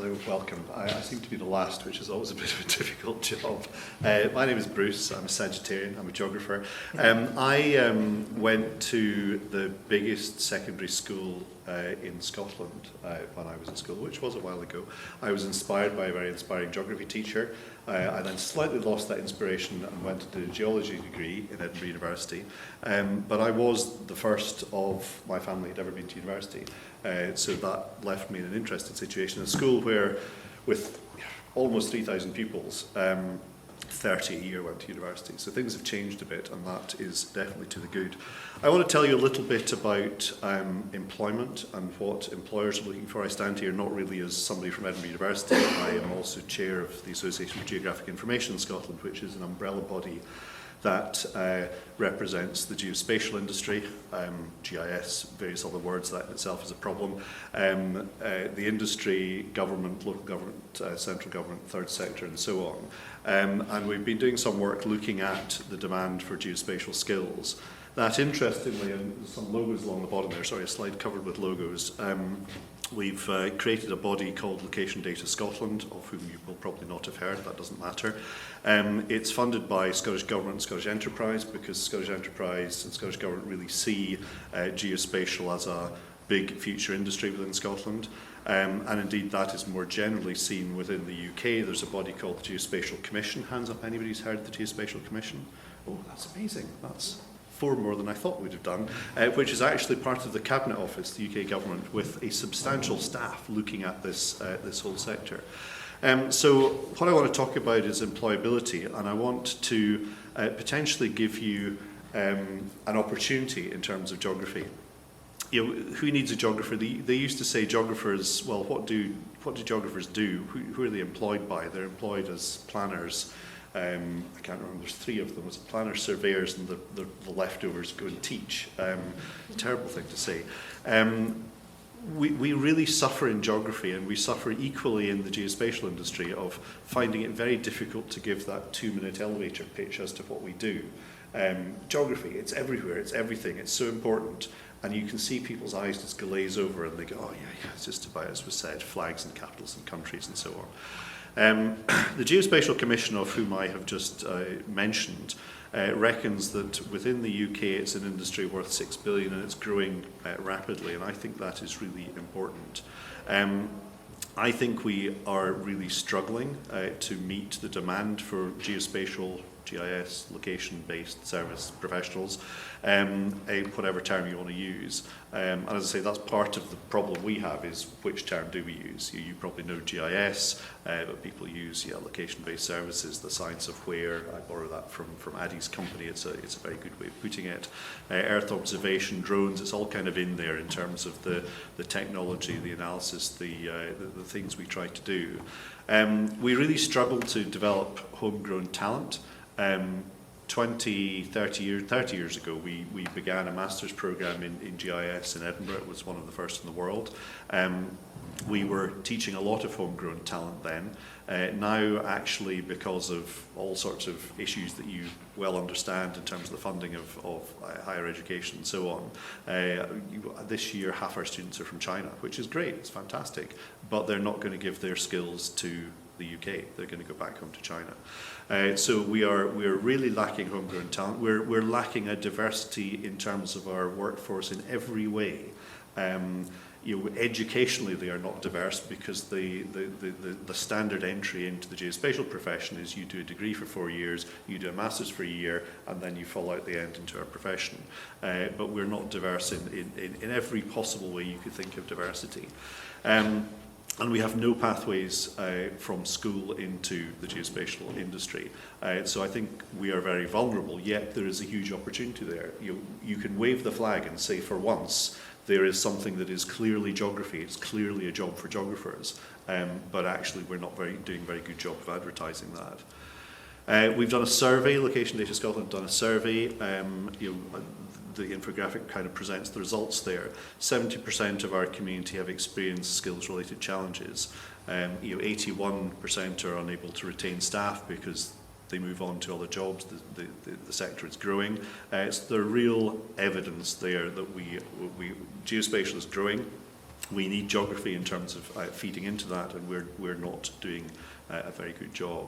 Hello, welcome. I seem to be the last, which is always a bit of a difficult job. My name is Bruce, I'm a Sagittarian, I'm a geographer. I went to the biggest secondary school in Scotland when I was at school, which was a while ago. I was inspired by a very inspiring geography teacher. I then slightly lost that inspiration and went to do a geology degree in Edinburgh University. But I was the first of my family who'd ever been to university. So that left me in an interesting situation. A school where, with almost 3,000 pupils, 30 a year went to university. So things have changed a bit, and that is definitely to the good. I want to tell you a little bit about employment and what employers are looking for. I stand here not really as somebody from Edinburgh University. I am also chair of the Association for Geographic Information in Scotland, which is an umbrella body that represents the geospatial industry, GIS, various other words, that in itself is a problem. The industry, government, local government, central government, third sector, and so on. And we've been doing some work looking at the demand for geospatial skills. That, interestingly, and there's some logos along the bottom there, sorry, a slide covered with logos. We've created a body called Location Data Scotland, of whom you will probably not have heard, that doesn't matter. It's funded by Scottish Government and Scottish Enterprise, because Scottish Enterprise and Scottish Government really see geospatial as a big future industry within Scotland. And indeed that is more generally seen within the UK. There's a body called the Geospatial Commission. Hands up, anybody who's heard of the Geospatial Commission? Oh, that's amazing. That's 4 more than I thought we'd have done, which is actually part of the Cabinet Office, the UK government, with a substantial staff looking at this, this whole sector. So what I want to talk about is employability, and I want to potentially give you an opportunity in terms of geography. You know, who needs a geographer? They used to say geographers, well, what do geographers do? Who are they employed by? They're employed as planners. I can't remember, there's 3 of them. It's planners, surveyors, and the leftovers go and teach. Terrible thing to say. We really suffer in geography, and we suffer equally in the geospatial industry of finding it very difficult to give that 2-minute elevator pitch as to what we do. Geography, it's everywhere, it's everything, it's so important. And you can see people's eyes just glaze over and they go, oh yeah, it's just about as was said, flags and capitals and countries and so on. The Geospatial Commission, of whom I have just mentioned, reckons that within the UK it's an industry worth 6 billion and it's growing rapidly, and I think that is really important. I think we are really struggling to meet the demand for geospatial, GIS, location-based service professionals, whatever term you want to use. And as I say, that's part of the problem we have, is which term do we use? You probably know GIS, but people use location-based services, the science of where. I borrow that from Addy's company. It's a very good way of putting it. Earth observation, drones, it's all kind of in there in terms of the technology, the analysis, the things we try to do. We really struggle to develop homegrown talent. 30 years ago, we began a master's program in GIS in Edinburgh. It was one of the first in the world. We were teaching a lot of homegrown talent then. Now, actually, because of all sorts of issues that you well understand in terms of the funding of higher education and so on, this year half our students are from China, which is great, it's fantastic, but they're not going to give their skills to the UK. They're going to go back home to China. So we are really lacking homegrown talent. We're lacking a diversity in terms of our workforce in every way. Educationally they are not diverse, because the standard entry into the geospatial profession is you do a degree for 4 years, you do a master's for a year, and then you fall out the end into our profession. But we're not diverse in every possible way you could think of diversity. And we have no pathways from school into the geospatial industry. So I think we are very vulnerable, yet there is a huge opportunity there. You can wave the flag and say, for once, there is something that is clearly geography, it's clearly a job for geographers, but actually we're not doing a very good job of advertising that. We've done a survey, Location Data Scotland done a survey. The infographic kind of presents the results there. 70% of our community have experienced skills-related challenges. 81% are unable to retain staff because they move on to other jobs. The sector is growing. It's the real evidence there that geospatial is growing. we need geography in terms of feeding into that, and we're not doing a very good job.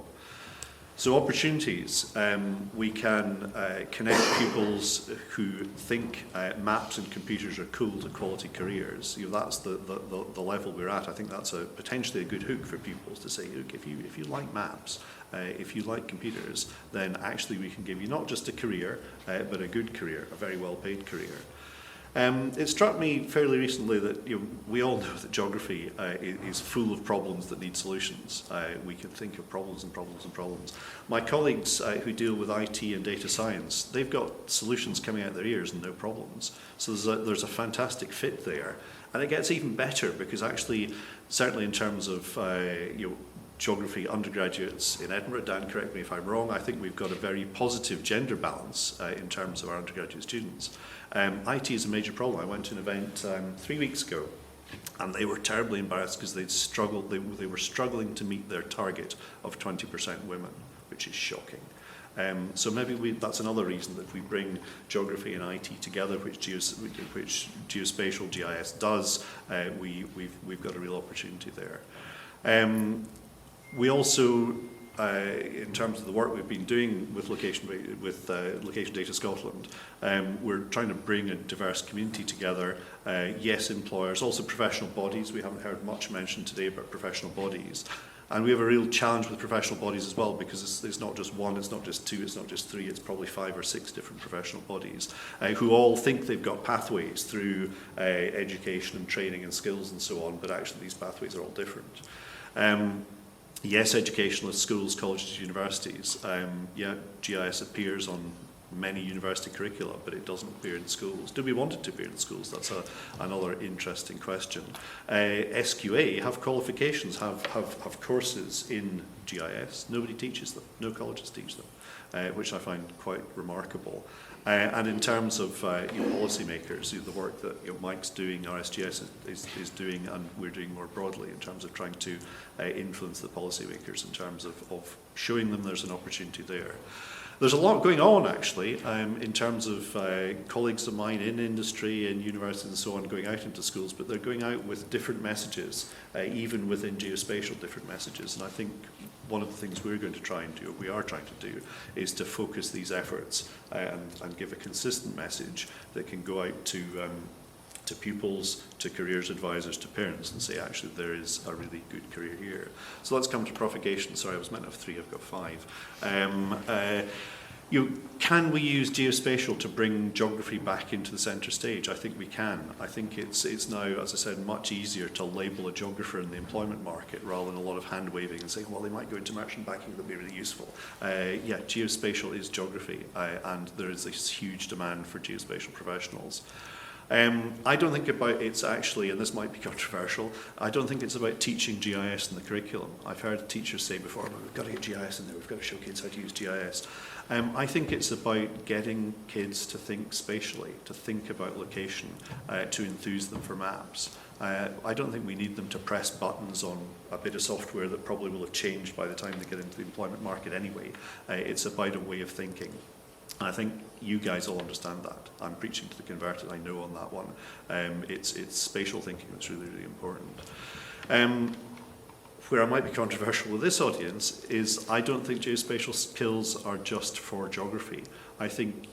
So opportunities, we can connect pupils who think maps and computers are cool to quality careers. That's the level we're at. I think that's potentially a good hook for pupils to say, look, if you like maps, if you like computers, then actually we can give you not just a career, but a good career, a very well-paid career. It struck me fairly recently that we all know that geography is full of problems that need solutions. We can think of problems and problems and problems. My colleagues who deal with IT and data science, they've got solutions coming out their ears and no problems. So there's a fantastic fit there. And it gets even better because actually, certainly in terms of geography undergraduates in Edinburgh, Dan, correct me if I'm wrong, I think we've got a very positive gender balance in terms of our undergraduate students. IT is a major problem. I went to an event 3 weeks ago, and they were terribly embarrassed because they'd struggled. They were struggling to meet their target of 20% women, which is shocking. So maybe that's another reason that if we bring geography and IT together, which geospatial GIS does, we've got a real opportunity there. We also, in terms of the work we've been doing with Location Data Scotland, we're trying to bring a diverse community together. Yes, employers, also professional bodies. We haven't heard much mentioned today about professional bodies. And we have a real challenge with professional bodies as well, because it's not just one, it's not just two, it's not just three, it's probably 5 or 6 different professional bodies who all think they've got pathways through education and training and skills and so on, but actually these pathways are all different. Yes, educationalists, schools, colleges, universities. GIS appears on many university curricula, but it doesn't appear in schools. Do we want it to appear in schools? That's another interesting question. SQA have qualifications, have courses in GIS. Nobody teaches them. No colleges teach them, which I find quite remarkable. And in terms of policymakers, the work that Mike's doing, RSGS is doing, and we're doing more broadly in terms of trying to influence the policymakers in terms of showing them there's an opportunity there. There's a lot going on, actually, in terms of colleagues of mine in industry, in universities and so on, going out into schools, but they're going out with different messages, even within geospatial different messages. And I think one of the things we're going to try and do, or we are trying to do, is to focus these efforts and give a consistent message that can go out to pupils, to careers advisors, to parents, and say, actually, there is a really good career here. So let's come to provocation. Sorry, I was meant to have 3, I've got 5. Can we use geospatial to bring geography back into the centre stage? I think we can. I think it's now, as I said, much easier to label a geographer in the employment market rather than a lot of hand waving and saying, well, they might go into merchant banking, that'll be really useful. Geospatial is geography, and there is this huge demand for geospatial professionals. I don't think it's actually, and this might be controversial, I don't think it's about teaching GIS in the curriculum. I've heard teachers say before, well, we've got to get GIS in there, we've got to show kids how to use GIS. I think it's about getting kids to think spatially, to think about location, to enthuse them for maps. I don't think we need them to press buttons on a bit of software that probably will have changed by the time they get into the employment market anyway. It's about a way of thinking. And I think you guys all understand that. I'm preaching to the converted, I know on that one. It's spatial thinking that's really, really important. Where I might be controversial with this audience is I don't think geospatial skills are just for geography. I think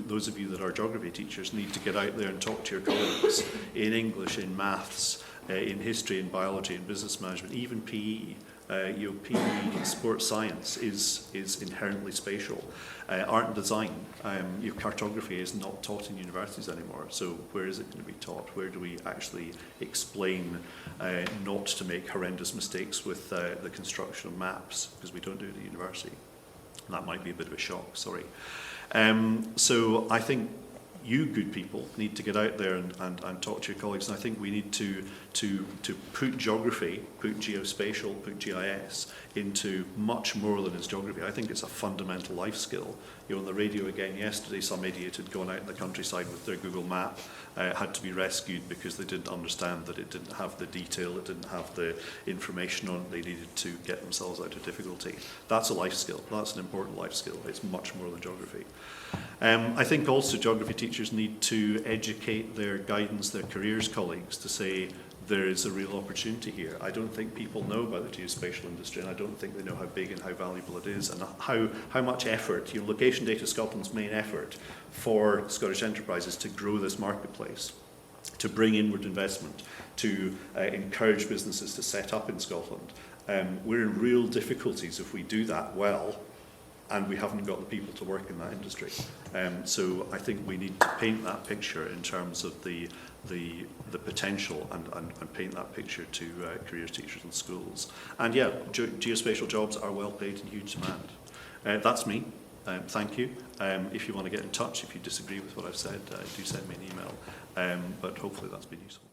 those of you that are geography teachers, need to get out there and talk to your colleagues in English, in maths, in history, in biology, in business management, even PE. PE, sports science is inherently spatial. Art and design, cartography is not taught in universities anymore. So where is it going to be taught? Where do we actually explain not to make horrendous mistakes with the construction of maps? Because we don't do it at university. That might be a bit of a shock, sorry. So I think you good people need to get out there and talk to your colleagues, and I think we need to put geography, put geospatial, put GIS into much more than its geography. I think it's a fundamental life skill. On the radio again yesterday, some idiot had gone out in the countryside with their Google map, had to be rescued because they didn't understand that it didn't have the detail, it didn't have the information on it they needed to get themselves out of difficulty. That's a life skill. That's an important life skill. It's much more than geography. I think also geography teachers need to educate their guidance, their careers colleagues to say there is a real opportunity here. I don't think people know about the geospatial industry, and I don't think they know how big and how valuable it is, and how much effort, Location Data Scotland's main effort for Scottish enterprises to grow this marketplace, to bring inward investment, to encourage businesses to set up in Scotland. We're in real difficulties if we do that well, and we haven't got the people to work in that industry. So I think we need to paint that picture in terms of the potential and paint that picture to careers teachers and schools. And yeah, geospatial jobs are well paid and huge demand. That's me. Thank you. If you want to get in touch, if you disagree with what I've said, do send me an email. But hopefully that's been useful.